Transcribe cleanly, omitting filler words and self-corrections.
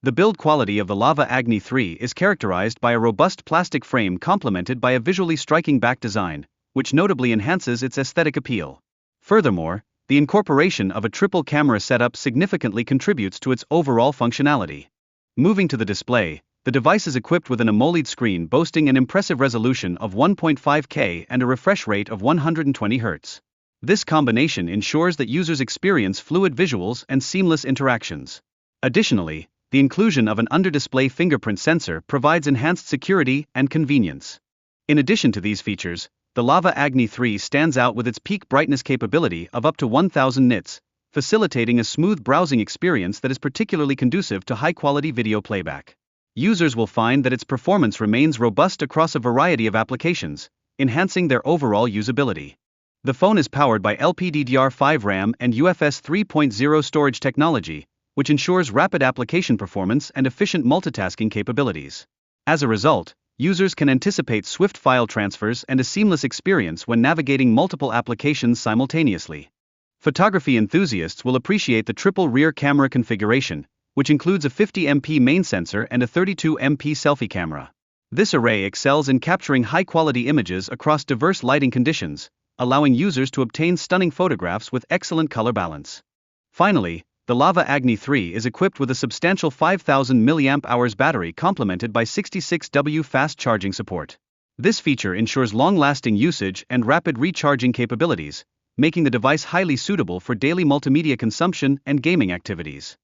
The build quality of the Lava Agni 3 is characterized by a robust plastic frame complemented by a visually striking back design, which notably enhances its aesthetic appeal. Furthermore, the incorporation of a triple camera setup significantly contributes to its overall functionality. Moving to the display, the device is equipped with an AMOLED screen boasting an impressive resolution of 1.5K and a refresh rate of 120 Hz. This combination ensures that users experience fluid visuals and seamless interactions. Additionally, the inclusion of an under-display fingerprint sensor provides enhanced security and convenience. In addition to these features, the Lava Agni 3 stands out with its peak brightness capability of up to 1000 nits, facilitating a smooth browsing experience that is particularly conducive to high-quality video playback. Users will find that its performance remains robust across a variety of applications, enhancing their overall usability. The phone is powered by LPDDR5 RAM and UFS 3.0 storage technology, which ensures rapid application performance and efficient multitasking capabilities. As a result, users can anticipate swift file transfers and a seamless experience when navigating multiple applications simultaneously. Photography enthusiasts will appreciate the triple rear camera configuration, which includes a 50MP main sensor and a 32MP selfie camera. This array excels in capturing high-quality images across diverse lighting conditions, allowing users to obtain stunning photographs with excellent color balance. Finally, the Lava Agni 3 is equipped with a substantial 5000 mAh battery complemented by 66W fast charging support. This feature ensures long-lasting usage and rapid recharging capabilities, making the device highly suitable for daily multimedia consumption and gaming activities.